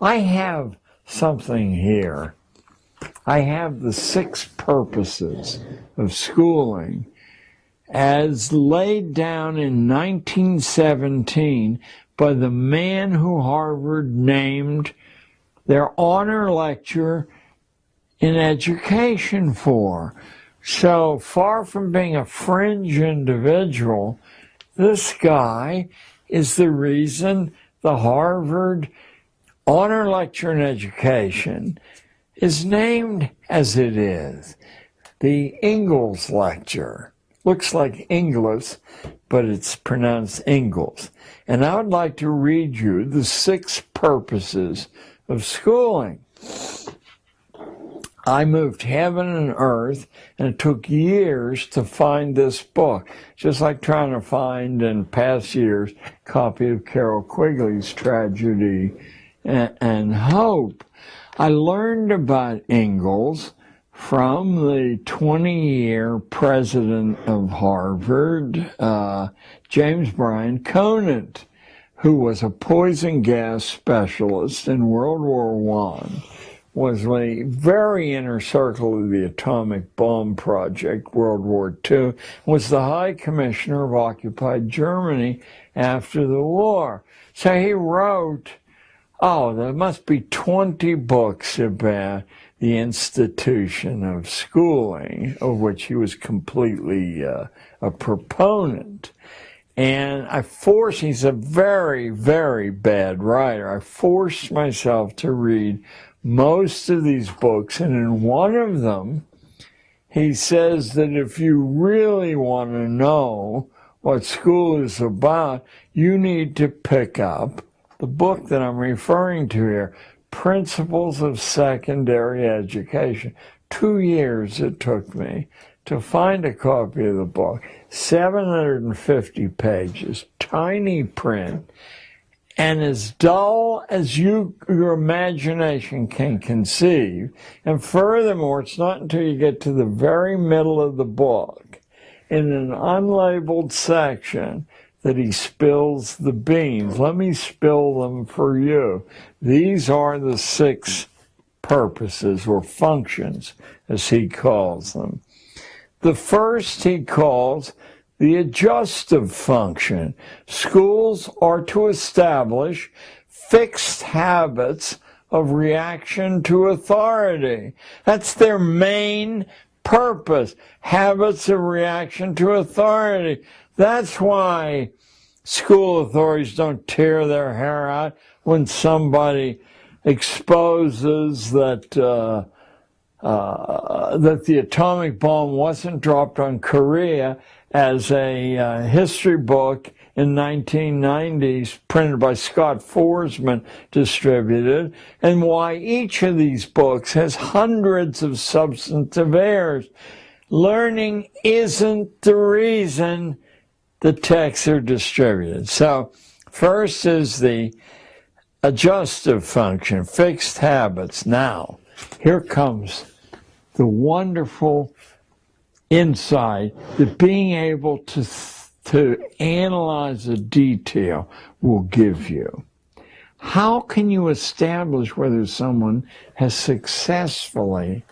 I have something here. I have the 6 purposes of schooling as laid down in 1917 by the man who Harvard named their honor lecture in education for. So far from being a fringe individual, this guy is the reason the Harvard honor lecture in education is named as it is. The Ingalls lecture. Looks like Inglis, but it's pronounced Ingalls. And I would like to read you the 6 purposes of schooling. I moved heaven and earth, and it took years to find this book, just like trying to find, in past years, a copy of Carol Quigley's Tragedy and Hope. I learned about Ingalls from the 20-year president of Harvard, James Bryan Conant, who was a poison gas specialist in World War I, was a very inner circle of the atomic bomb project, World War II, was the High Commissioner of occupied Germany after the war. So he wrote, there must be 20 books about the institution of schooling, of which he was completely a proponent. And he's a very, very bad writer. I forced myself to read most of these books, and in one of them, he says that if you really want to know what school is about, you need to pick up the book that I'm referring to here, Principles of Secondary Education. 2 years it took me to find a copy of the book, 750 pages, tiny print, and as dull as your imagination can conceive. And furthermore, it's not until you get to the very middle of the book, in an unlabeled section, that he spills the beans. Let me spill them for you. These are the 6 purposes, or functions, as he calls them. The first he calls the adjustive function. Schools are to establish fixed habits of reaction to authority. That's their main purpose, habits of reaction to authority. That's why school authorities don't tear their hair out when somebody exposes that the atomic bomb wasn't dropped on Korea, as a history book in 1990s printed by Scott Forsman distributed, and why each of these books has hundreds of substantive errors. Learning isn't the reason the texts are distributed. So first is the adjustive function, fixed habits. Now, here comes the wonderful insight that being able to analyze a detail will give you. How can you establish whether someone has successfully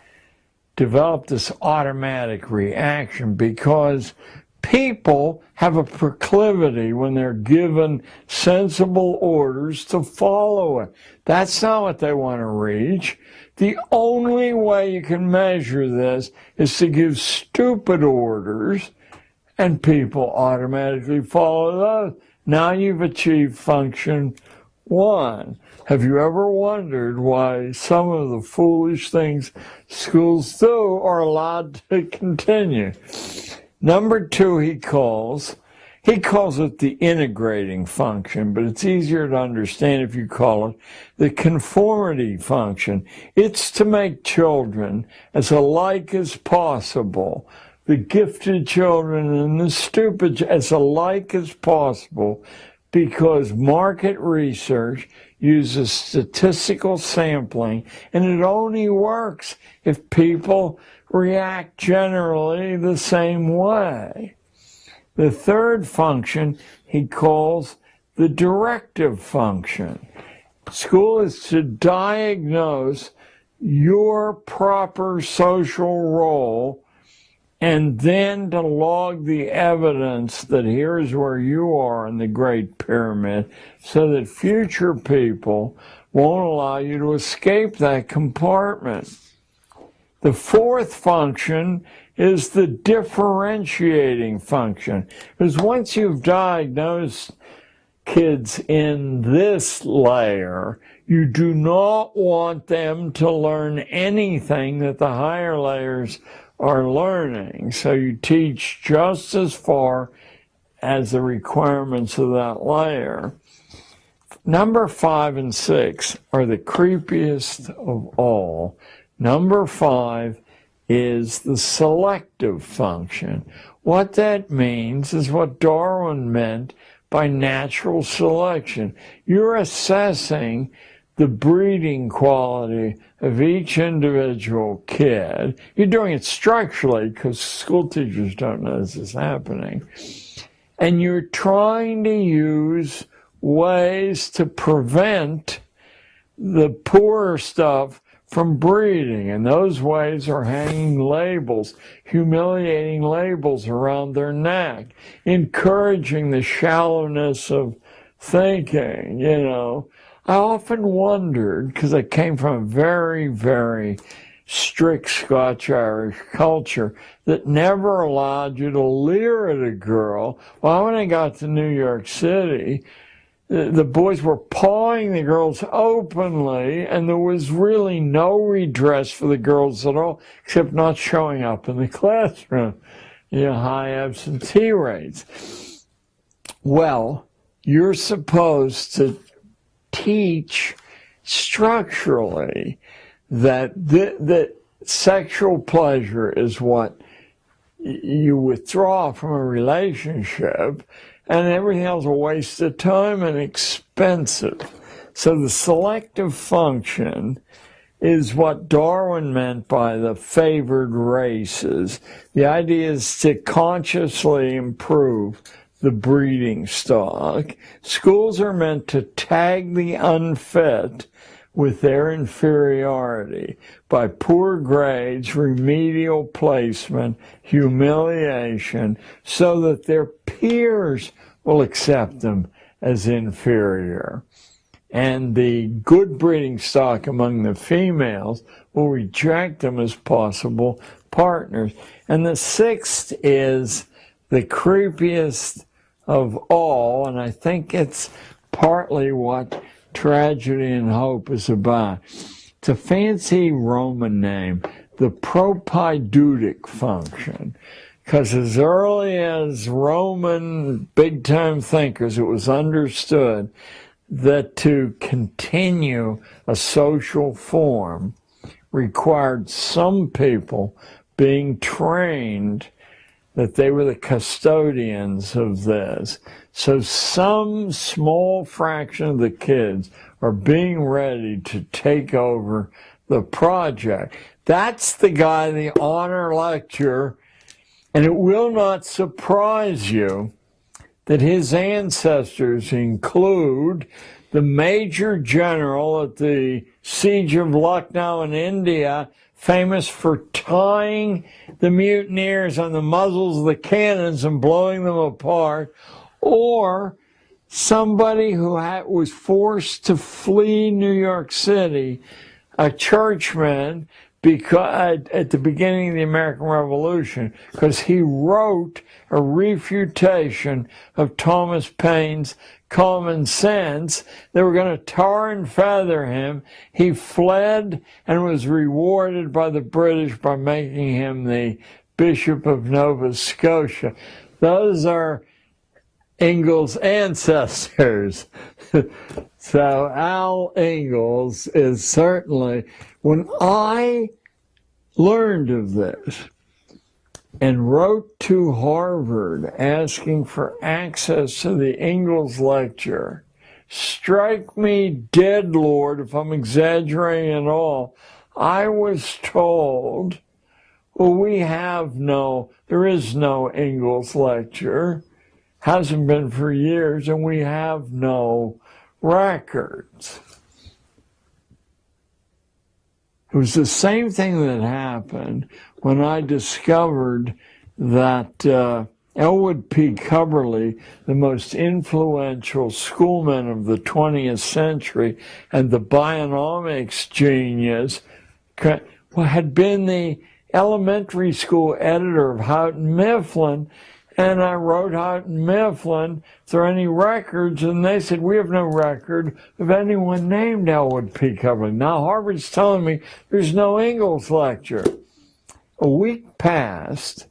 developed this automatic reaction? Because people have a proclivity, when they're given sensible orders, to follow it. That's not what they want to reach. The only way you can measure this is to give stupid orders, and people automatically follow those. Now you've achieved function 1. Have you ever wondered why some of the foolish things schools do are allowed to continue? Number 2, he calls it the integrating function, but it's easier to understand if you call it the conformity function. It's to make children as alike as possible, the gifted children and the stupid as alike as possible, because market research uses statistical sampling, and it only works if people react generally the same way. The third function he calls the directive function. School is to diagnose your proper social role and then to log the evidence that here's where you are in the Great Pyramid so that future people won't allow you to escape that compartment. The fourth function is the differentiating function. Because once you've diagnosed kids in this layer, you do not want them to learn anything that the higher layers are learning. So you teach just as far as the requirements of that layer. Number 5 and 6 are the creepiest of all. Number 5 is the selective function. What that means is what Darwin meant by natural selection. You're assessing the breeding quality of each individual kid. You're doing it structurally because school teachers don't know this is happening. And you're trying to use ways to prevent the poorer stuff from breeding, and those ways are hanging labels, humiliating labels around their neck, encouraging the shallowness of thinking, you know. I often wondered, because I came from a very, very strict Scotch-Irish culture that never allowed you to leer at a girl. Well, when I got to New York City, the boys were pawing the girls openly, and there was really no redress for the girls at all, except not showing up in the classroom. You know, high absentee rates. Well, you're supposed to teach structurally that the sexual pleasure is what you withdraw from a relationship, and everything else a waste of time and expensive. So the selective function is what Darwin meant by the favored races. The idea is to consciously improve the breeding stock. Schools are meant to tag the unfit with their inferiority by poor grades, remedial placement, humiliation, so that their peers will accept them as inferior. And the good breeding stock among the females will reject them as possible partners. And the sixth is the creepiest of all, and I think it's partly what Tragedy and Hope is about. It's a fancy Roman name, the propaidutic function, because as early as Roman big-time thinkers, it was understood that to continue a social form required some people being trained that they were the custodians of this. So some small fraction of the kids are being ready to take over the project. That's the guy, the honor lecture, and it will not surprise you that his ancestors include the major general at the siege of Lucknow in India, famous for tying the mutineers on the muzzles of the cannons and blowing them apart, or somebody who was forced to flee New York City, a churchman, because at the beginning of the American Revolution, because he wrote a refutation of Thomas Paine's Common Sense. They were going to tar and feather him. He fled and was rewarded by the British by making him the Bishop of Nova Scotia. Those are Ingalls' ancestors. So Al Ingalls is certainly, when I learned of this and wrote to Harvard asking for access to the Ingalls lecture, strike me dead, Lord, if I'm exaggerating at all, I was told, well, there is no Ingalls lecture, hasn't been for years, and we have no records. It was the same thing that happened when I discovered that Elwood P. Coverley, the most influential schoolman of the 20th century and the bionomics genius, had been the elementary school editor of Houghton Mifflin. And I wrote Houghton Mifflin, is there any records? And they said, we have no record of anyone named Elwood P. Coverley. Now Harvard's telling me there's no Ingalls lecture. A week passed,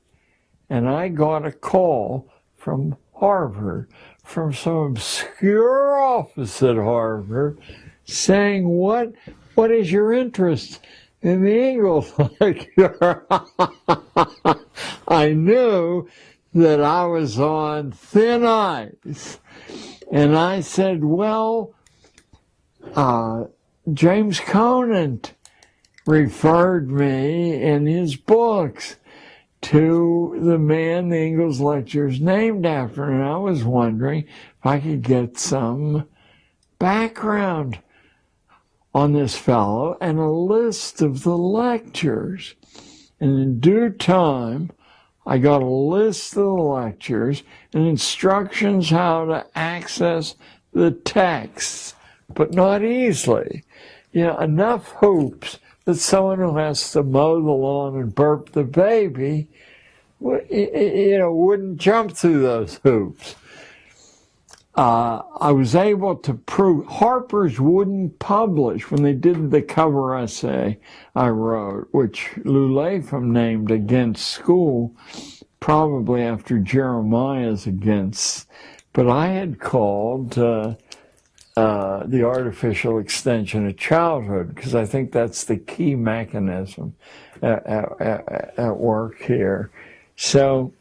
and I got a call from Harvard, from some obscure office at Harvard, saying, what is your interest in the Ingalls lecture? I knew that I was on thin ice. And I said, well, James Conant referred me in his books to the man the Ingalls lecture is named after. And I was wondering if I could get some background on this fellow and a list of the lectures. And in due time, I got a list of the lectures and instructions how to access the texts, but not easily. You know, enough hoops that someone who has to mow the lawn and burp the baby, wouldn't jump through those hoops. I was able to prove Harper's wouldn't publish when they did the cover essay I wrote, which Lou Latham named Against School, probably after Jeremiah's Against. But I had called the artificial extension of childhood, because I think that's the key mechanism at work here. So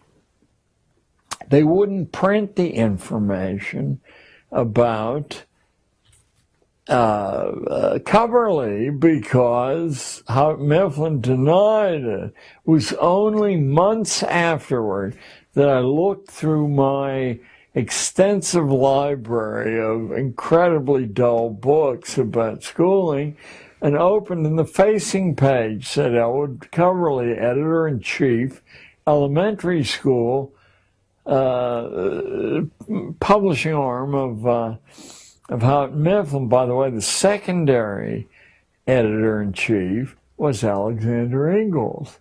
they wouldn't print the information about Coverley because Houghton Mifflin denied it. It was only months afterward that I looked through my extensive library of incredibly dull books about schooling and opened, and the facing page said Elwood Coverley, Editor-in-Chief, Elementary School, publishing arm of Houghton Mifflin. By the way, the secondary editor-in-chief was Alexander Ingalls.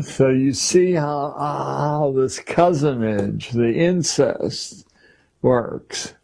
So you see how this cousinage, the incest, works.